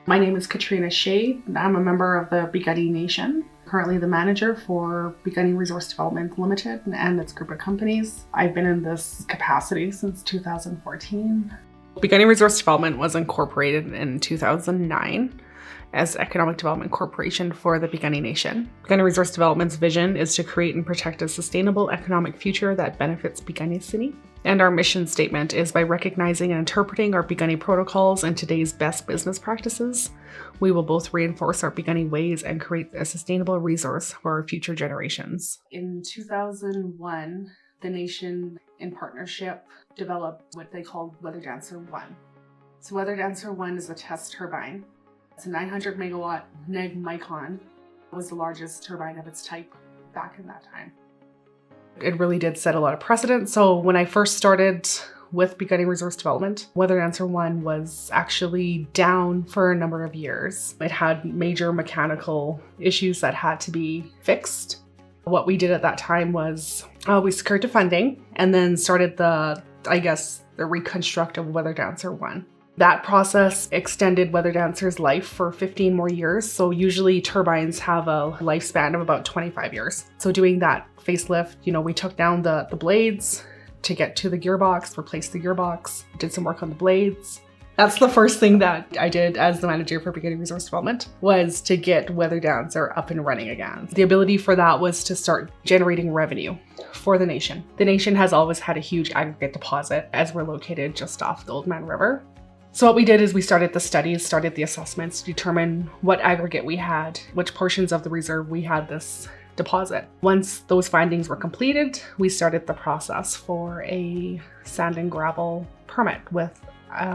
My name is Katrina Shea. I'm a member of the Begunny Nation, currently the manager for Begunny Resource Development Limited and its group of companies. I've been in this capacity since 2014. Begunny Resource Development was incorporated in 2009 as Economic Development Corporation for the Begunny Nation. Begunny Resource Development's vision is to create and protect a sustainable economic future that benefits Begunny City. And our mission statement is by recognizing and interpreting our Begunny protocols and today's best business practices, we will both reinforce our Begunny ways and create a sustainable resource for our future generations. In 2001, the nation in partnership developed what they called Weather Dancer 1. So Weather Dancer 1 is a test turbine. It's a 900 megawatt neg Micon. It was the largest turbine of its type back in that time. It really did set a lot of precedent. So when I first started with Begunny Resource Development, Weather Dancer 1 was actually down for a number of years. It had major mechanical issues that had to be fixed. What we did at that time was we secured the funding and then started the reconstruct of Weather Dancer 1. That process extended Weather Dancer's life for 15 more years. So usually turbines have a lifespan of about 25 years. So doing that facelift, we took down the blades to get to the gearbox, replaced the gearbox, did some work on the blades. That's the first thing that I did as the manager for Begunny Resource Development, was to get Weather Dancer up and running again. The ability for that was to start generating revenue for the nation. The nation has always had a huge aggregate deposit as we're located just off the Old Man River. So what we did is we started the studies, started the assessments to determine what aggregate we had, which portions of the reserve we had this deposit. Once those findings were completed, we started the process for a sand and gravel permit with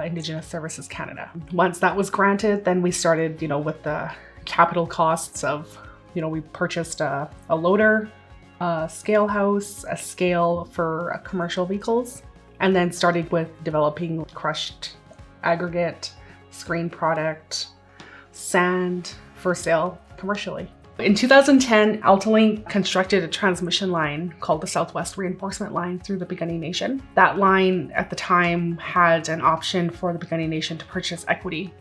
Indigenous Services Canada. Once that was granted, then we started, with the capital costs of, we purchased a loader, a scale house, a scale for commercial vehicles, and then started with developing crushed aggregate, screen product, sand for sale commercially. In 2010, AltaLink constructed a transmission line called the Southwest Reinforcement Line through the Begunny Nation. That line at the time had an option for the Begunny Nation to purchase equity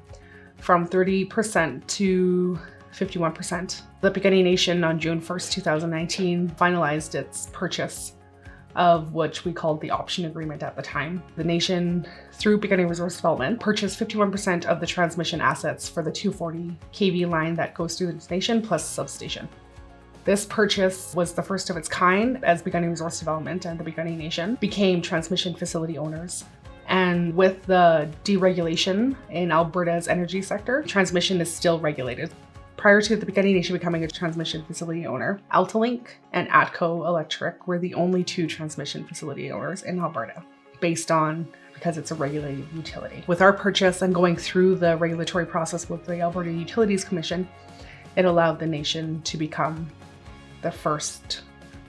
from 30% to 51%. The Begunny Nation on June 1st, 2019 finalized its purchase of which we called the option agreement at the time. The nation, through Begunny Resource Development, purchased 51% of the transmission assets for the 240 kV line that goes through the nation, plus substation. This purchase was the first of its kind as Begunny Resource Development and the Begunny Nation became transmission facility owners. And with the deregulation in Alberta's energy sector, transmission is still regulated. Prior to the Begunny Nation becoming a transmission facility owner, AltaLink and ATCO Electric were the only two transmission facility owners in Alberta, because it's a regulated utility. With our purchase and going through the regulatory process with the Alberta Utilities Commission, it allowed the nation to become the first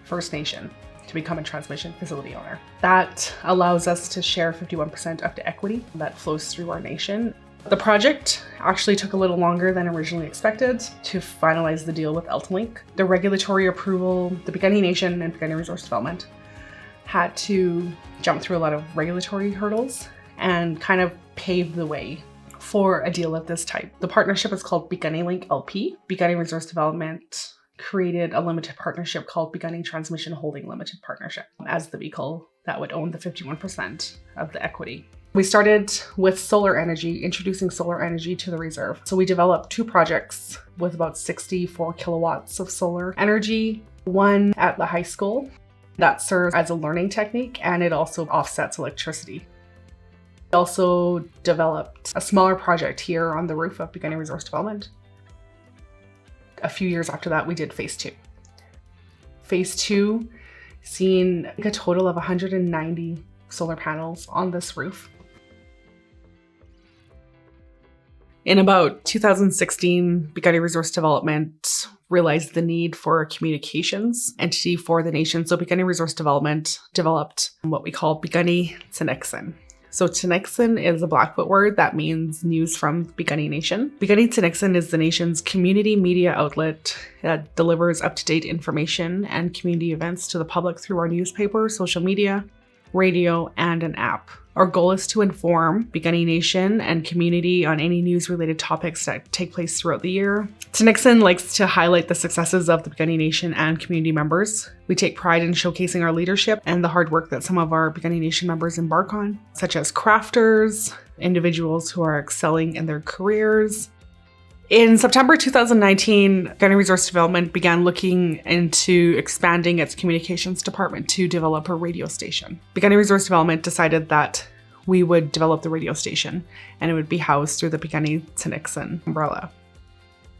First Nation to become a transmission facility owner. That allows us to share 51% of the equity that flows through our nation. The project actually took a little longer than originally expected to finalize the deal with AltaLink. The regulatory approval, the Begunny Nation and Begunny Resource Development had to jump through a lot of regulatory hurdles and kind of pave the way for a deal of this type. The partnership is called Begunny Link LP. Begunny Resource Development created a limited partnership called Begunny Transmission Holding Limited Partnership as the vehicle that would own the 51% of the equity. We started with solar energy, introducing solar energy to the reserve. So we developed two projects with about 64 kilowatts of solar energy, one at the high school that serves as a learning technique, and it also offsets electricity. We also developed a smaller project here on the roof of Begunny Resource Development. A few years after that, we did phase 2. Phase 2 seen a total of 190 solar panels on this roof. In about 2016, Begunny Resource Development realized the need for a communications entity for the nation. So Begunny Resource Development developed what we call Begunny Tsinixin. So Tsinixin is a Blackfoot word that means news from Begunny Nation. Begunny Tsinixin is the nation's community media outlet that delivers up-to-date information and community events to the public through our newspaper, social media, radio, and an app. Our goal is to inform Piikani Nation and community on any news-related topics that take place throughout the year. Tsinixin likes to highlight the successes of the Piikani Nation and community members. We take pride in showcasing our leadership and the hard work that some of our Piikani Nation members embark on, such as crafters, individuals who are excelling in their careers. In September 2019, Piikani Resource Development began looking into expanding its communications department to develop a radio station. Piikani Resource Development decided that we would develop the radio station and it would be housed through the Piikani Tsinixin umbrella.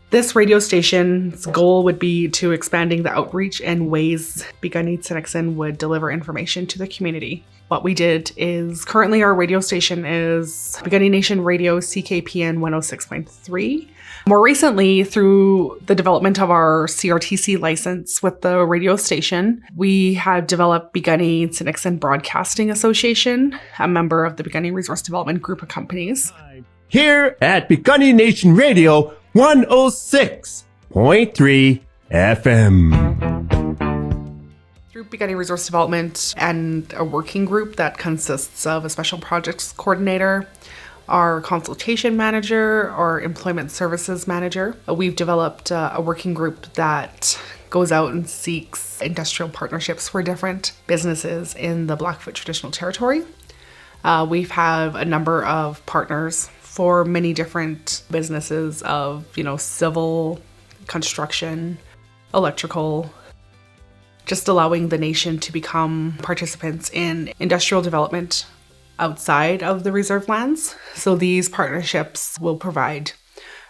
This radio station's goal would be to expanding the outreach and ways Piikani Tsinixin would deliver information to the community. What we did is currently our radio station is Piikani Nation Radio CKPN 106.3. More recently, through the development of our CRTC license with the radio station, we have developed Piikani Tsinixin Broadcasting Association, a member of the Piikani Resource Development Group of Companies. Here at Piikani Nation Radio 106.3 FM. Through Piikani Resource Development and a working group that consists of a special projects coordinator, our consultation manager, our employment services manager, we've developed a working group that goes out and seeks industrial partnerships for different businesses in the Blackfoot Traditional Territory. We've had a number of partners for many different businesses of, civil, construction, electrical, just allowing the nation to become participants in industrial development outside of the reserve lands. So these partnerships will provide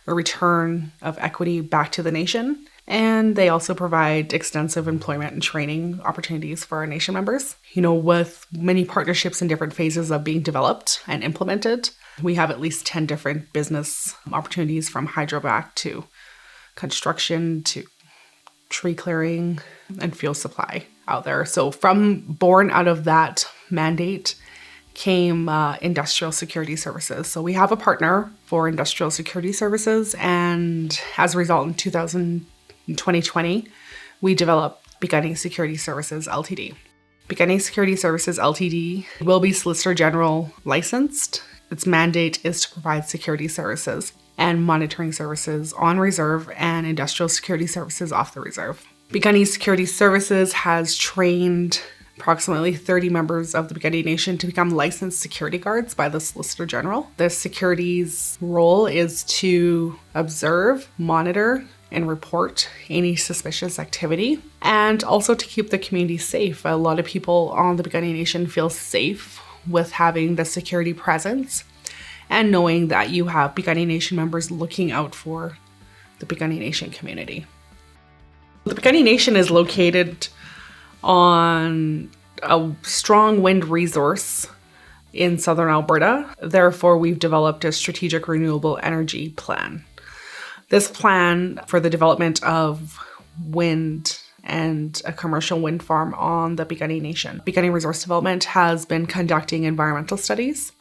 a return of equity back to the nation. And they also provide extensive employment and training opportunities for our nation members. With many partnerships in different phases of being developed and implemented, we have at least 10 different business opportunities from hydrovac to construction to tree clearing and fuel supply out there. So born out of that mandate came industrial security services. So we have a partner for industrial security services, and as a result, in 2020, we developed Piikani Security Services Ltd. Piikani Security Services Ltd. will be Solicitor General licensed. Its mandate is to provide security services and monitoring services on reserve and industrial security services off the reserve. Piikani Security Services has trained approximately 30 members of the Piikani Nation to become licensed security guards by the Solicitor General. The security's role is to observe, monitor, and report any suspicious activity, and also to keep the community safe. A lot of people on the Piikani Nation feel safe with having the security presence and knowing that you have Piikani Nation members looking out for the Piikani Nation community. The Piikani Nation is located on a strong wind resource in southern Alberta. Therefore, we've developed a strategic renewable energy plan. This plan for the development of wind and a commercial wind farm on the Piikani Nation. Piikani Resource Development has been conducting environmental studies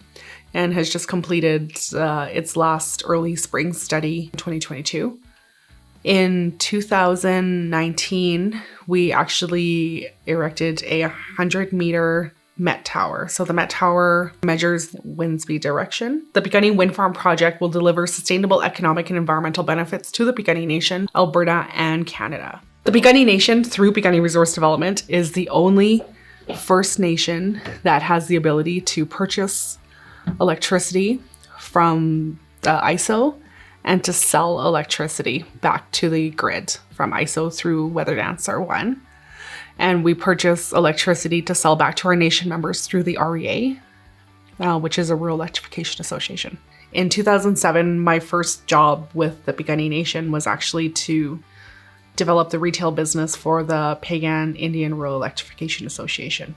and has just completed its last early spring study in 2022. In 2019, we actually erected a 100-meter Met Tower. So the Met Tower measures wind speed direction. The Piikani Wind Farm project will deliver sustainable economic and environmental benefits to the Piikani Nation, Alberta, and Canada. The Piikani Nation, through Piikani Resource Development, is the only First Nation that has the ability to purchase electricity from the ISO and to sell electricity back to the grid from ISO through Weather Dancer 1. And we purchase electricity to sell back to our nation members through the REA, which is a Rural Electrification Association. In 2007, my first job with the Piikani Nation was actually to develop the retail business for the Pagan Indian Rural Electrification Association.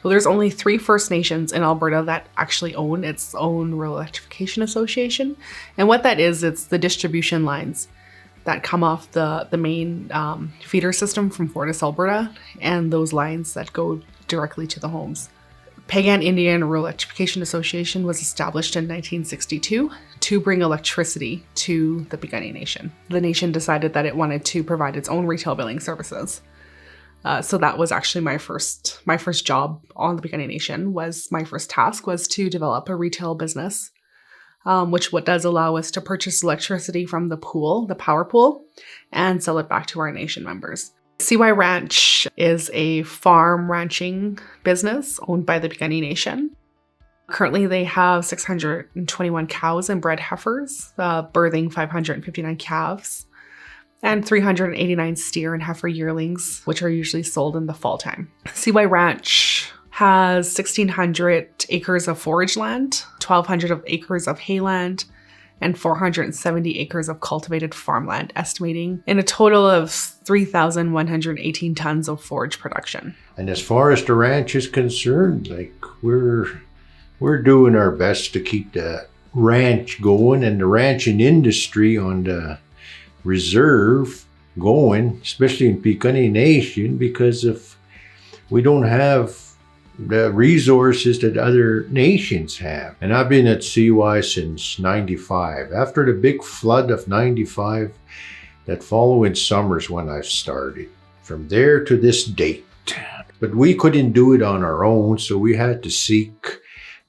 So there's only 3 First Nations in Alberta that actually own its own Rural Electrification Association. And what that is, it's the distribution lines that come off the main feeder system from Fortis, Alberta, and those lines that go directly to the homes. Pagan Indian Rural Electrification Association was established in 1962 to bring electricity to the Piikani Nation. The nation decided that it wanted to provide its own retail billing services. So that was actually my first job on the Piikani Nation. My first task was to develop a retail business, which what does allow us to purchase electricity from the power pool, and sell it back to our nation members. CY Ranch is a farm ranching business owned by the Piikani Nation. Currently, they have 621 cows and bred heifers, birthing 559 calves, and 389 steer and heifer yearlings, which are usually sold in the fall time. CY Ranch has 1,600 acres of forage land, 1,200 acres of hayland, and 470 acres of cultivated farmland, estimating in a total of 3,118 tons of forage production. And as far as the ranch is concerned, like we're doing our best to keep the ranch going and the ranching industry on the reserve going, especially in Piikani Nation, because if we don't have the resources that other nations have. And I've been at CY since 95. After the big flood of 95, that following summer's when I started. From there to this date. But we couldn't do it on our own, so we had to seek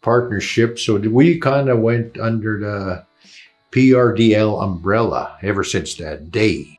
partnership. So we kind of went under the PRDL umbrella ever since that day.